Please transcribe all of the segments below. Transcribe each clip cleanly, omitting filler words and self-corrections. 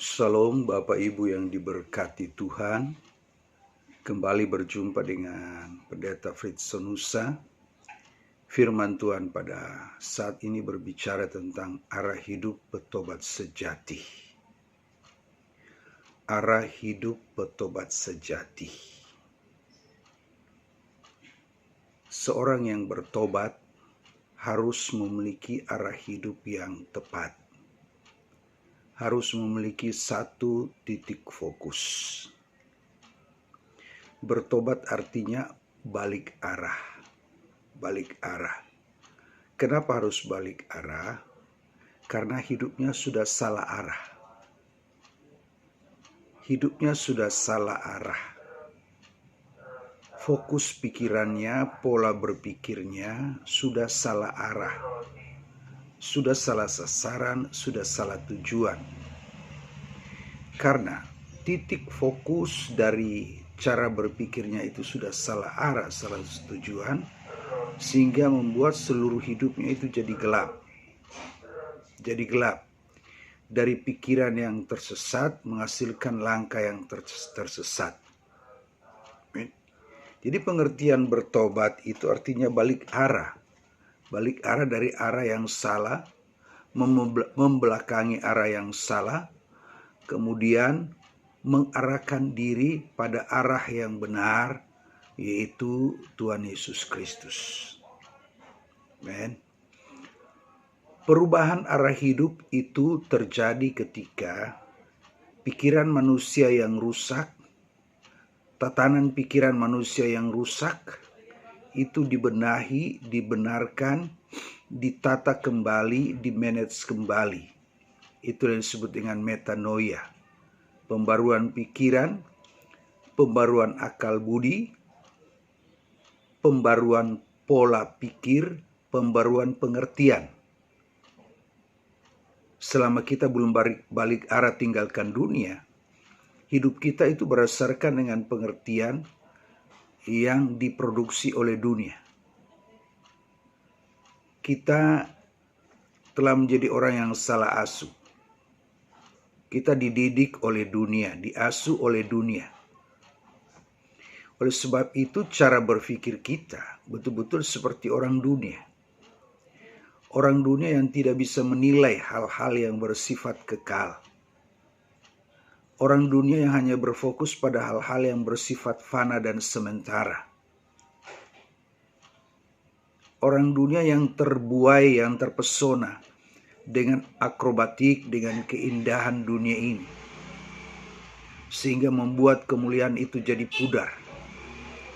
Shalom Bapak Ibu yang diberkati Tuhan. Kembali berjumpa dengan Pendeta Fritson Nusa. Firman Tuhan pada saat ini berbicara tentang arah hidup petobat sejati. Arah hidup petobat sejati. Seorang yang bertobat harus memiliki arah hidup yang tepat. Harus memiliki satu titik fokus. Bertobat artinya balik arah. Balik arah. Kenapa harus balik arah? Karena hidupnya sudah salah arah. Hidupnya sudah salah arah. Fokus pikirannya, pola berpikirnya sudah salah arah. Sudah salah sasaran, sudah salah tujuan. Karena titik fokus dari cara berpikirnya itu sudah salah arah, salah tujuan, sehingga membuat seluruh hidupnya itu jadi gelap. Jadi gelap. Dari pikiran yang tersesat menghasilkan langkah yang tersesat. Jadi pengertian bertobat itu artinya balik arah. Balik arah dari arah yang salah, membelakangi arah yang salah, kemudian mengarahkan diri pada arah yang benar, yaitu Tuhan Yesus Kristus. Amen. Perubahan arah hidup itu terjadi ketika pikiran manusia yang rusak, tatanan pikiran manusia yang rusak, itu dibenahi, dibenarkan, ditata kembali, dimanage kembali. Itu yang disebut dengan metanoia. Pembaruan pikiran, pembaruan akal budi, pembaruan pola pikir, pembaruan pengertian. Selama kita belum balik arah tinggalkan dunia, hidup kita itu berdasarkan dengan pengertian yang diproduksi oleh dunia. Kita telah menjadi orang yang salah asuh. Kita dididik oleh dunia, diasuh oleh dunia. Oleh sebab itu cara berpikir kita betul-betul seperti orang dunia. Orang dunia yang tidak bisa menilai hal-hal yang bersifat kekal. Orang dunia yang hanya berfokus pada hal-hal yang bersifat fana dan sementara. Orang dunia yang terbuai, yang terpesona dengan akrobatik, dengan keindahan dunia ini. Sehingga membuat kemuliaan itu jadi pudar.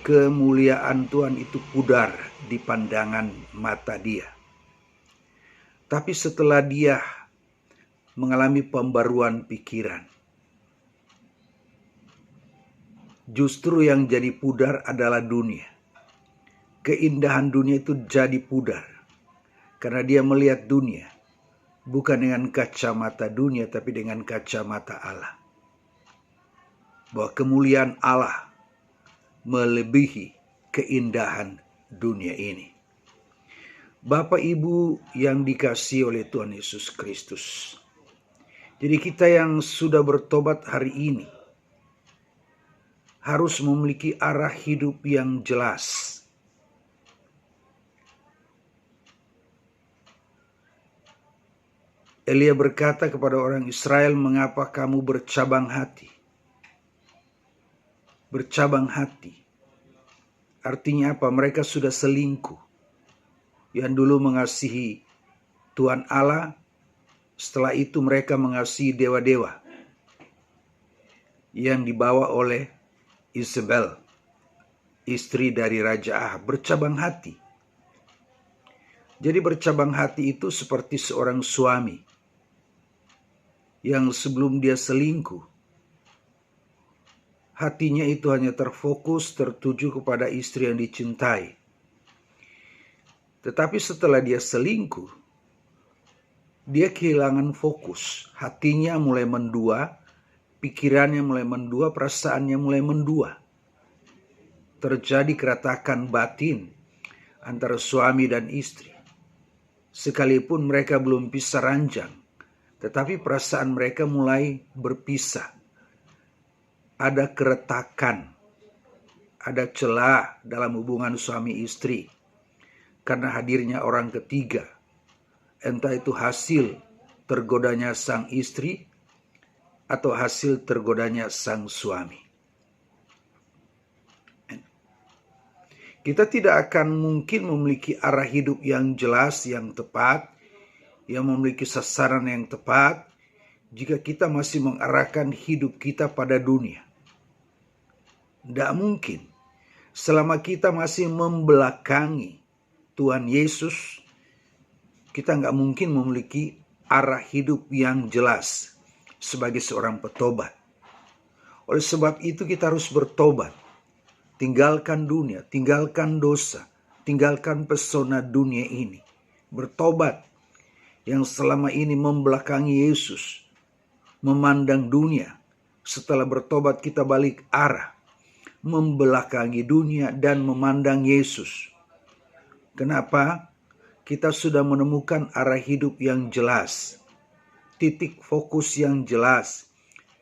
Kemuliaan Tuhan itu pudar di pandangan mata dia. Tapi setelah dia mengalami pembaruan pikiran, justru yang jadi pudar adalah dunia. Keindahan dunia itu jadi pudar. Karena dia melihat dunia. Bukan dengan kacamata dunia, tapi dengan kacamata Allah. Bahwa kemuliaan Allah melebihi keindahan dunia ini. Bapak Ibu yang dikasihi oleh Tuhan Yesus Kristus. Jadi kita yang sudah bertobat hari ini, harus memiliki arah hidup yang jelas. Elia berkata kepada orang Israel, "Mengapa kamu bercabang hati?" Bercabang hati. Artinya apa? Mereka sudah selingkuh. Yang dulu mengasihi Tuhan Allah, setelah itu mereka mengasihi dewa-dewa yang dibawa oleh Isabel, istri dari Raja Ahab. Bercabang hati. Jadi bercabang hati itu seperti seorang suami yang sebelum dia selingkuh, hatinya itu hanya terfokus, tertuju kepada istri yang dicintai. Tetapi setelah dia selingkuh, dia kehilangan fokus. Hatinya mulai mendua, pikirannya mulai mendua, perasaannya mulai mendua. Terjadi keretakan batin antara suami dan istri. Sekalipun mereka belum pisah ranjang, Tetapi perasaan mereka mulai berpisah. Ada keretakan, ada celah dalam hubungan suami istri karena hadirnya orang ketiga. Entah itu hasil tergodanya sang istri atau hasil tergodanya sang suami. Kita tidak akan mungkin memiliki arah hidup yang jelas, yang tepat, yang memiliki sasaran yang tepat, jika kita masih mengarahkan hidup kita pada dunia. Tidak mungkin. Selama kita masih membelakangi Tuhan Yesus, kita nggak mungkin memiliki arah hidup yang jelas sebagai seorang petobat. Oleh sebab itu kita harus bertobat. Tinggalkan dunia, tinggalkan dosa, tinggalkan pesona dunia ini. Bertobat yang selama ini membelakangi Yesus, memandang dunia. Setelah bertobat kita balik arah, membelakangi dunia dan memandang Yesus. Kenapa? Kita sudah menemukan arah hidup yang jelas, titik fokus yang jelas,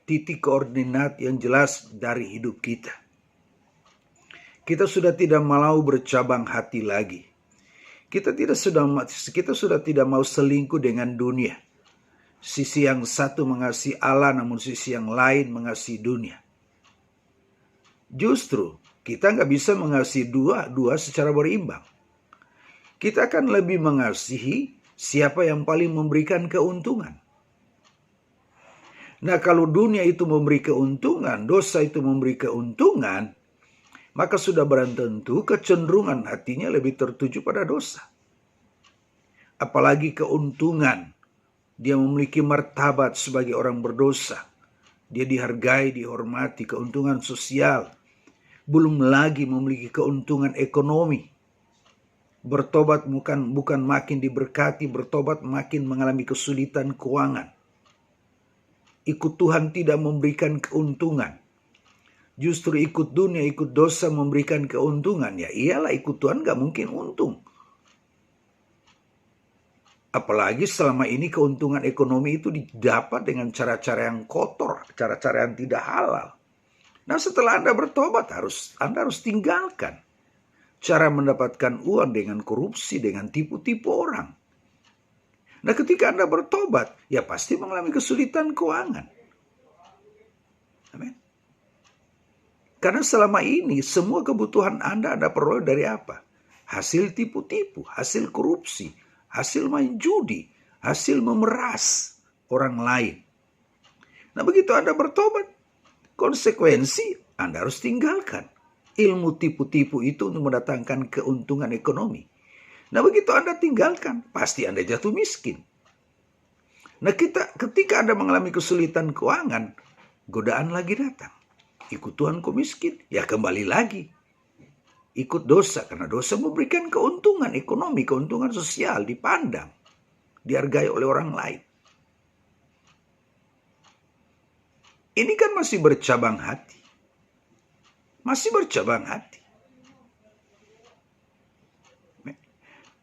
titik koordinat yang jelas dari hidup kita. Kita sudah tidak mau bercabang hati lagi. Kita sudah tidak mau selingkuh dengan dunia. Sisi yang satu mengasihi Allah, namun sisi yang lain mengasihi dunia. Justru kita nggak bisa mengasihi dua secara berimbang. Kita akan lebih mengasihi siapa yang paling memberikan keuntungan. Nah, kalau dunia itu memberi keuntungan, dosa itu memberi keuntungan, maka sudah barang tentu kecenderungan hatinya lebih tertuju pada dosa. Apalagi keuntungan. Dia memiliki martabat sebagai orang berdosa. Dia dihargai, dihormati, keuntungan sosial. Belum lagi memiliki keuntungan ekonomi. Bertobat bukan makin diberkati, bertobat makin mengalami kesulitan keuangan. Ikut Tuhan tidak memberikan keuntungan. Justru ikut dunia, ikut dosa memberikan keuntungan. Ya iyalah, ikut Tuhan gak mungkin untung. Apalagi selama ini keuntungan ekonomi itu didapat dengan cara-cara yang kotor, cara-cara yang tidak halal. Nah, setelah Anda bertobat, Anda harus tinggalkan cara mendapatkan uang dengan korupsi, dengan tipu-tipu orang. Nah, ketika Anda bertobat, ya pasti mengalami kesulitan keuangan. Amin. Karena selama ini semua kebutuhan Anda peroleh dari apa? Hasil tipu-tipu, hasil korupsi, hasil main judi, hasil memeras orang lain. Nah, begitu Anda bertobat, konsekuensi Anda harus tinggalkan ilmu tipu-tipu itu untuk mendatangkan keuntungan ekonomi. Nah, begitu Anda tinggalkan, pasti Anda jatuh miskin. Nah, ketika Anda mengalami kesulitan keuangan, godaan lagi datang. Ikut Tuhan kok miskin, ya kembali lagi. Ikut dosa, karena dosa memberikan keuntungan ekonomi, keuntungan sosial, dipandang, dihargai oleh orang lain. Ini kan masih bercabang hati. Masih bercabang hati.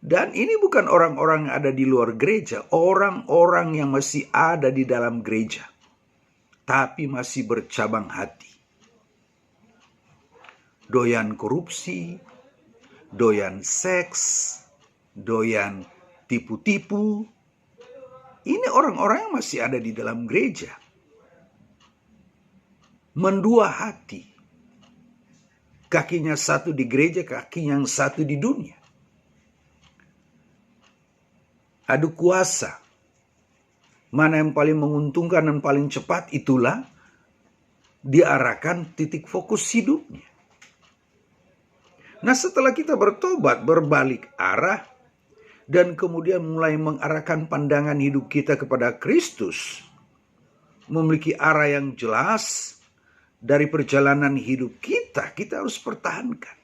Dan ini bukan orang-orang yang ada di luar gereja, orang-orang yang masih ada di dalam gereja, tapi masih bercabang hati. Doyan korupsi, doyan seks, doyan tipu-tipu. Ini orang-orang yang masih ada di dalam gereja. Mendua hati. Kakinya satu di gereja, kakinya yang satu di dunia. Adu kuasa. Mana yang paling menguntungkan dan paling cepat, itulah diarahkan titik fokus hidupnya. Nah, setelah kita bertobat, berbalik arah, dan kemudian mulai mengarahkan pandangan hidup kita kepada Kristus, memiliki arah yang jelas dari perjalanan hidup kita harus pertahankan.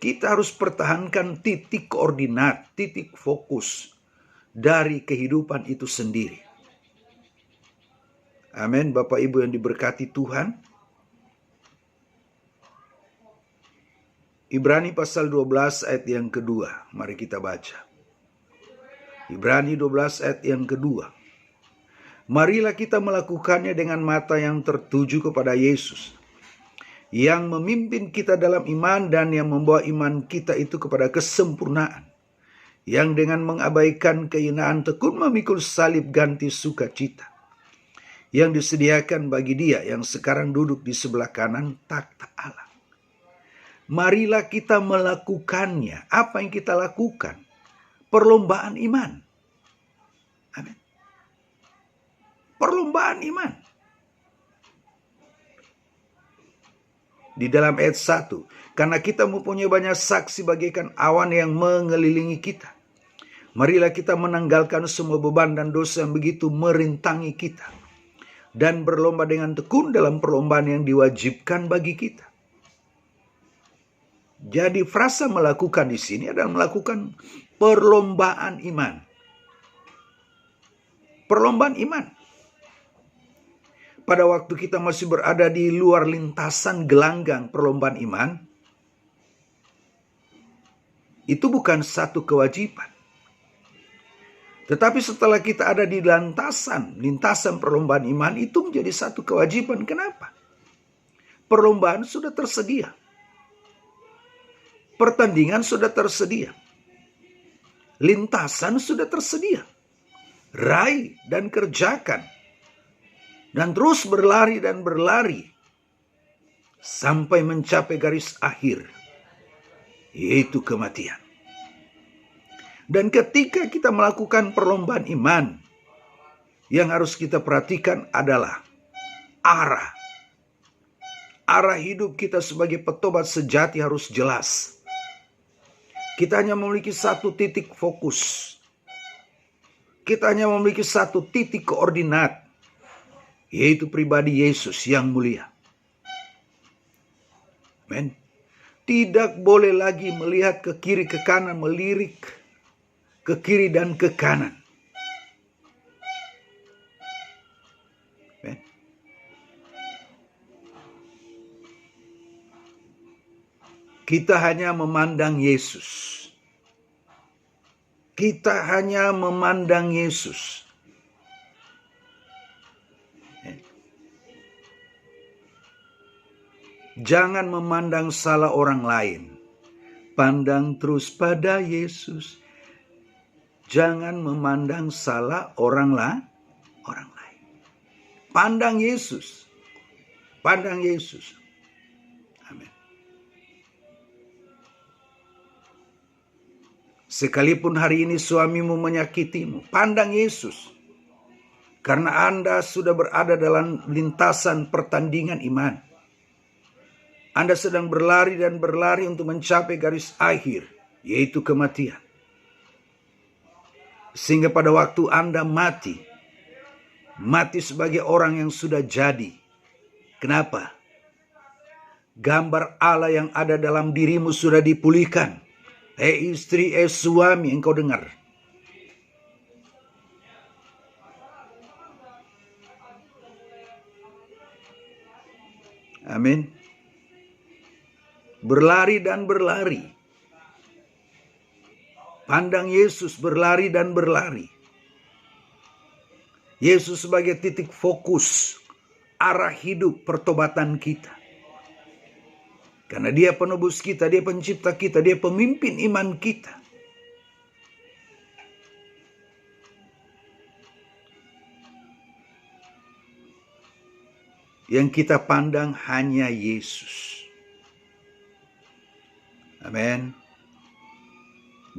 Kita harus pertahankan titik koordinat, titik fokus dari kehidupan itu sendiri. Amin, Bapak Ibu yang diberkati Tuhan. Ibrani pasal 12 ayat yang kedua. Mari kita baca. Ibrani 12 ayat yang kedua. Marilah kita melakukannya dengan mata yang tertuju kepada Yesus, yang memimpin kita dalam iman dan yang membawa iman kita itu kepada kesempurnaan, yang dengan mengabaikan kehinaan tekun memikul salib ganti sukacita, yang disediakan bagi Dia yang sekarang duduk di sebelah kanan takhta Allah. Marilah kita melakukannya. Apa yang kita lakukan? Perlombaan iman. Amin. Perlombaan iman. Di dalam ayat 1, karena kita mempunyai banyak saksi bagaikan awan yang mengelilingi kita, marilah kita menanggalkan semua beban dan dosa yang begitu merintangi kita, dan berlomba dengan tekun dalam perlombaan yang diwajibkan bagi kita. Jadi frasa melakukan di sini adalah melakukan perlombaan iman. Perlombaan iman. Pada waktu kita masih berada di luar lintasan gelanggang perlombaan iman, itu bukan satu kewajiban. Tetapi setelah kita ada di lintasan perlombaan iman, itu menjadi satu kewajiban. Kenapa? Perlombaan sudah tersedia. Pertandingan sudah tersedia. Lintasan sudah tersedia. Raih dan kerjakan. Dan terus berlari dan berlari sampai mencapai garis akhir, yaitu kematian. Dan ketika kita melakukan perlombaan iman, yang harus kita perhatikan adalah arah. Arah hidup kita sebagai petobat sejati harus jelas. Kita hanya memiliki satu titik fokus. Kita hanya memiliki satu titik koordinat, yaitu pribadi Yesus yang mulia. Amen. Tidak boleh lagi melihat ke kiri ke kanan, melirik ke kiri dan ke kanan. Amen. Kita hanya memandang Yesus. Kita hanya memandang Yesus. Jangan memandang salah orang lain. Pandang terus pada Yesus. Jangan memandang salah orang lain. Pandang Yesus. Pandang Yesus. Amin. Sekalipun hari ini suamimu menyakitimu, pandang Yesus. Karena Anda sudah berada dalam lintasan pertandingan iman. Anda sedang berlari dan berlari untuk mencapai garis akhir, yaitu kematian. Sehingga pada waktu Anda mati sebagai orang yang sudah jadi. Kenapa? Gambar Allah yang ada dalam dirimu sudah dipulihkan. Istri, suami, engkau dengar. Amin. Berlari dan berlari. Pandang Yesus, berlari dan berlari. Yesus sebagai titik fokus arah hidup pertobatan kita. Karena Dia penebus kita, Dia pencipta kita, Dia pemimpin iman kita. Yang kita pandang hanya Yesus. Amin.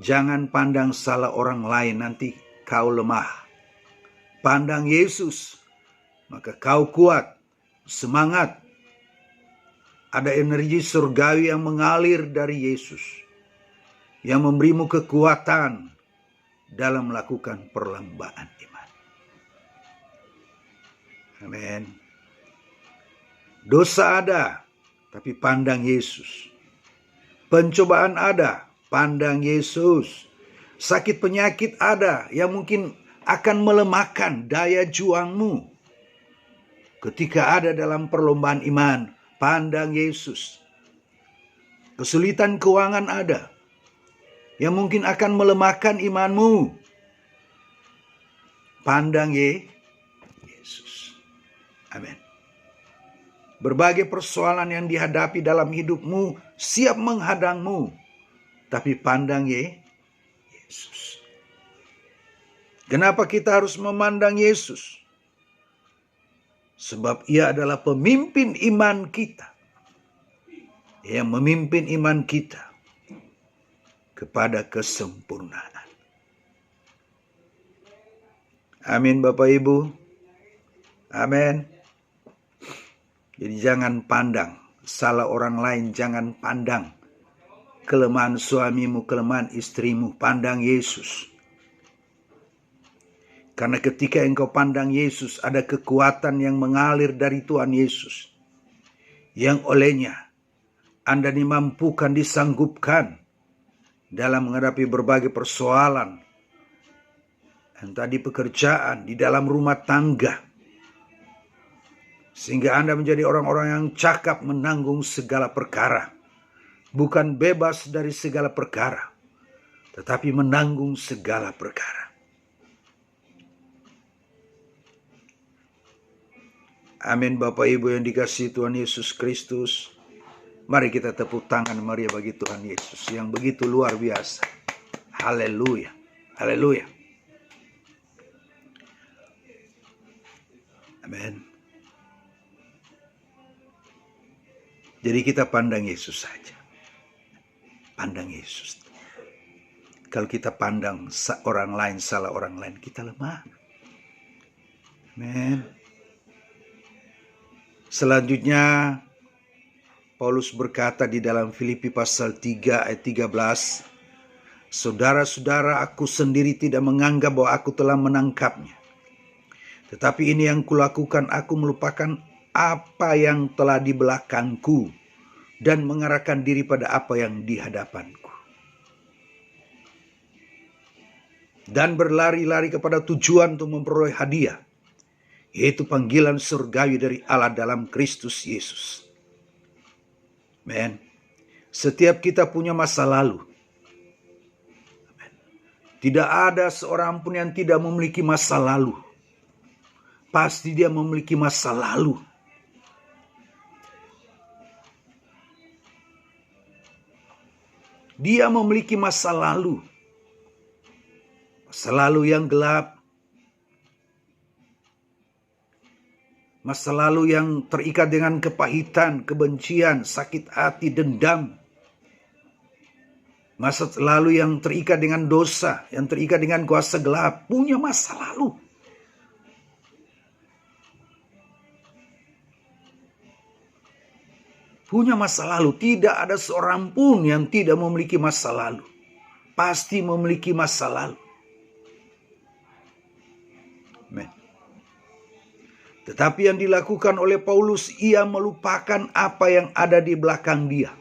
Jangan pandang salah orang lain, nanti kau lemah. Pandang Yesus, maka kau kuat, semangat. Ada energi surgawi yang mengalir dari Yesus, yang memberimu kekuatan dalam melakukan perlombaan iman. Amin. Dosa ada, tapi pandang Yesus. Pencobaan ada, pandang Yesus. Sakit penyakit ada yang mungkin akan melemahkan daya juangmu. Ketika ada dalam perlombaan iman, pandang Yesus. Kesulitan keuangan ada yang mungkin akan melemahkan imanmu. Pandang Yesus. Amin. Berbagai persoalan yang dihadapi dalam hidupmu siap menghadangmu, tapi pandang Yesus. Kenapa kita harus memandang Yesus? Sebab Ia adalah pemimpin iman kita, yang memimpin iman kita kepada kesempurnaan. Amin Bapak Ibu. Amin. Jadi jangan pandang salah orang lain, jangan pandang kelemahan suamimu, kelemahan istrimu, pandang Yesus. Karena ketika engkau pandang Yesus, ada kekuatan yang mengalir dari Tuhan Yesus, yang olehnya Anda dimampukan, disanggupkan dalam menghadapi berbagai persoalan, entah di pekerjaan, di dalam rumah tangga, sehingga Anda menjadi orang-orang yang cakap menanggung segala perkara. Bukan bebas dari segala perkara, tetapi menanggung segala perkara. Amin Bapak Ibu yang dikasihi Tuhan Yesus Kristus. Mari kita tepuk tangan Maria bagi Tuhan Yesus yang begitu luar biasa. Haleluya. Haleluya. Amin. Jadi kita pandang Yesus saja. Pandang Yesus. Kalau kita pandang orang lain, salah orang lain, kita lemah. Amin. Selanjutnya Paulus berkata di dalam Filipi pasal 3 ayat 13, saudara-saudara, aku sendiri tidak menganggap bahwa aku telah menangkapnya. Tetapi ini yang kulakukan, aku melupakan apa yang telah di belakangku dan mengarahkan diri pada apa yang di hadapanku. Dan berlari-lari kepada tujuan untuk memperoleh hadiah, yaitu panggilan surgawi dari Allah dalam Kristus Yesus. Amen. Setiap kita punya masa lalu. Amen. Tidak ada seorang pun yang tidak memiliki masa lalu. Pasti dia memiliki masa lalu. Dia memiliki masa lalu. Masa lalu yang gelap. Masa lalu yang terikat dengan kepahitan, kebencian, sakit hati, dendam. Masa lalu yang terikat dengan dosa, yang terikat dengan kuasa gelap. Punya masa lalu. Punya masa lalu. Tidak ada seorang pun yang tidak memiliki masa lalu. Pasti memiliki masa lalu. Amen. Tetapi yang dilakukan oleh Paulus, ia melupakan apa yang ada di belakang dia.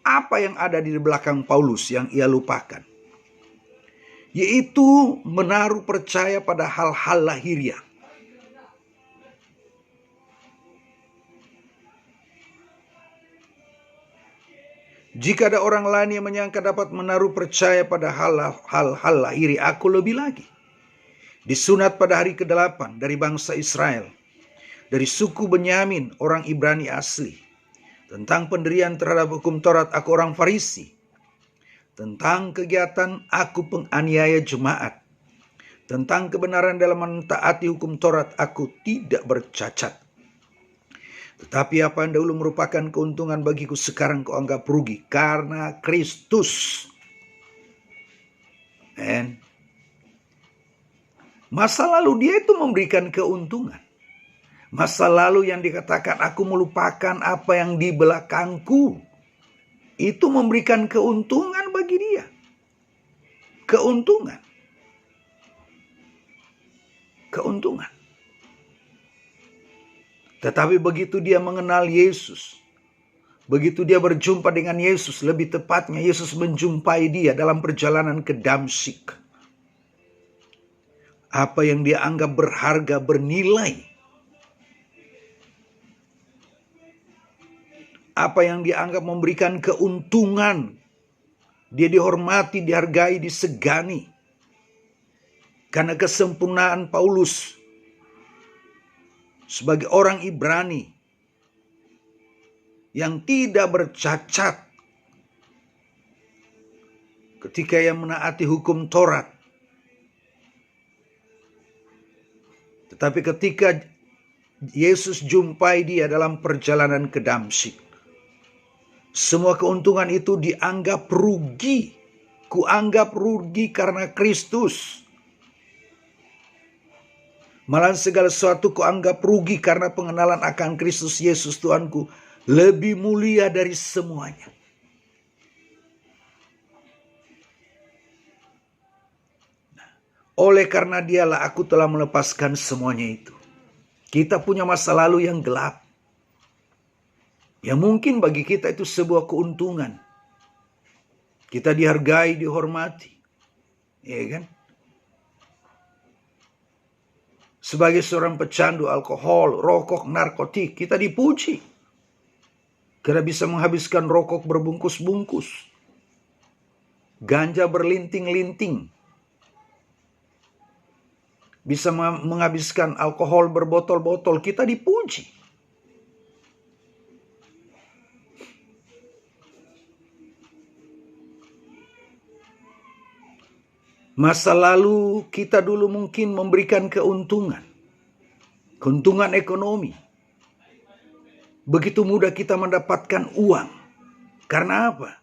Apa yang ada di belakang Paulus yang ia lupakan? Yaitu menaruh percaya pada hal-hal lahiriah. Jika ada orang lain yang menyangka dapat menaruh percaya pada hal-hal lahiriah, aku lebih lagi. Disunat pada hari ke-8 dari bangsa Israel, dari suku Benyamin, orang Ibrani asli. Tentang pendirian terhadap hukum Taurat, aku orang Farisi. Tentang kegiatan, aku penganiaya jemaat. Tentang kebenaran dalam mentaati hukum Taurat, aku tidak bercacat. Tetapi apa yang dahulu merupakan keuntungan bagiku, sekarang kau anggap rugi karena Kristus. And masa lalu dia itu memberikan keuntungan. Masa lalu yang dikatakan aku melupakan apa yang di belakangku, itu memberikan keuntungan bagi dia. Keuntungan. Keuntungan. Tetapi begitu dia mengenal Yesus, begitu dia berjumpa dengan Yesus, lebih tepatnya Yesus menjumpai dia dalam perjalanan ke Damsyik. Apa yang dia anggap berharga, bernilai, apa yang dia anggap memberikan keuntungan, dia dihormati, dihargai, disegani, Karena kesempurnaan Paulus sebagai orang Ibrani yang tidak bercacat ketika ia menaati hukum Taurat. Tetapi ketika Yesus jumpai dia dalam perjalanan ke Damsyik, semua keuntungan itu dianggap rugi. Kuanggap rugi karena Kristus. Malah segala sesuatu kuanggap rugi karena pengenalan akan Kristus Yesus Tuhanku lebih mulia dari semuanya. Oleh karena dialah aku telah melepaskan semuanya itu. Kita punya masa lalu yang gelap. Yang mungkin bagi kita itu sebuah keuntungan. Kita dihargai, dihormati. Ya kan? Sebagai seorang pecandu alkohol, rokok, narkotik, kita dipuji. Karena bisa menghabiskan rokok berbungkus-bungkus. Ganja berlinting-linting. Bisa menghabiskan alkohol berbotol-botol, kita dipuji. Masa lalu kita dulu mungkin memberikan keuntungan. Keuntungan ekonomi. Begitu mudah kita mendapatkan uang. Karena apa?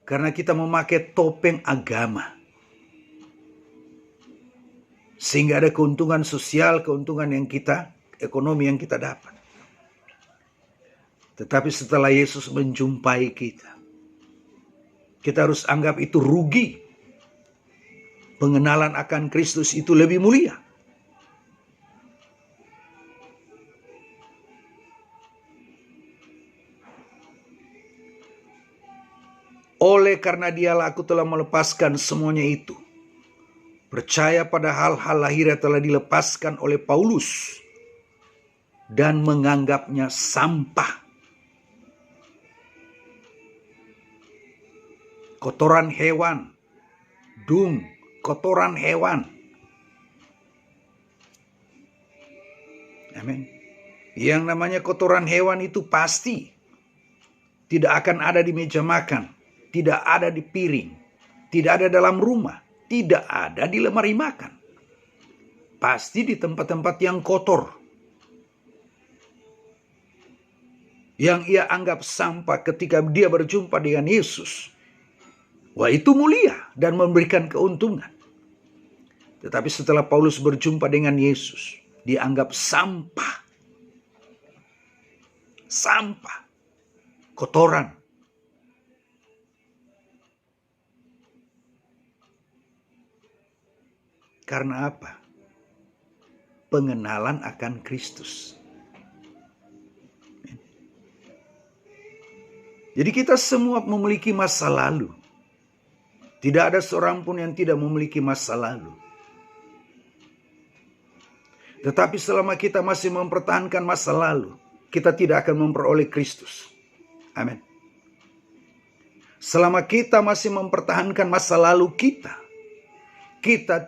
Karena kita memakai topeng agama. Sehingga ada keuntungan sosial, keuntungan yang ekonomi yang kita dapat. Tetapi setelah Yesus menjumpai kita harus anggap itu rugi. Pengenalan akan Kristus itu lebih mulia. Oleh karena dialah aku telah melepaskan semuanya itu. Percaya pada hal-hal lahir yang telah dilepaskan oleh Paulus. Dan menganggapnya sampah. Kotoran hewan. Dung, kotoran hewan. Amin. Yang namanya kotoran hewan itu pasti tidak akan ada di meja makan. Tidak ada di piring. Tidak ada dalam rumah. Tidak ada di lemari makan. Pasti di tempat-tempat yang kotor. Yang ia anggap sampah ketika dia berjumpa dengan Yesus. Wah, itu mulia dan memberikan keuntungan. Tetapi setelah Paulus berjumpa dengan Yesus, dianggap sampah. Sampah. Kotoran. Karena apa? Pengenalan akan Kristus. Jadi kita semua memiliki masa lalu. Tidak ada seorang pun yang tidak memiliki masa lalu. Tetapi selama kita masih mempertahankan masa lalu, kita tidak akan memperoleh Kristus. Amin. Selama kita masih mempertahankan masa lalu kita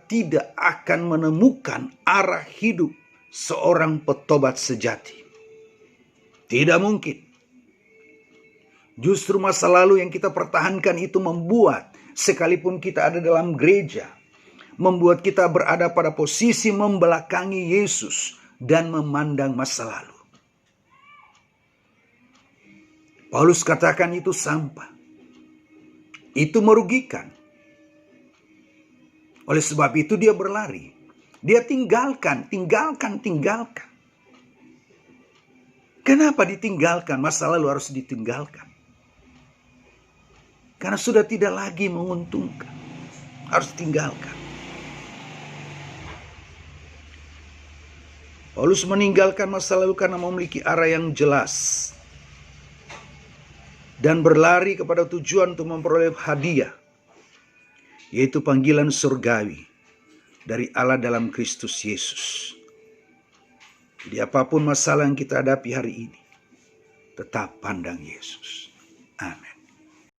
tidak akan menemukan arah hidup seorang petobat sejati. Tidak mungkin. Justru masa lalu yang kita pertahankan itu membuat, sekalipun kita ada dalam gereja, membuat kita berada pada posisi membelakangi Yesus dan memandang masa lalu. Paulus katakan itu sampah. Itu merugikan. Oleh sebab itu dia berlari. Dia tinggalkan. Kenapa ditinggalkan? Masa lalu harus ditinggalkan. Karena sudah tidak lagi menguntungkan. Harus tinggalkan. Paulus meninggalkan masa lalu karena memiliki arah yang jelas. Dan berlari kepada tujuan untuk memperoleh hadiah. Yaitu panggilan surgawi dari Allah dalam Kristus Yesus. Jadi apapun masalah yang kita hadapi hari ini, tetap pandang Yesus. Amin.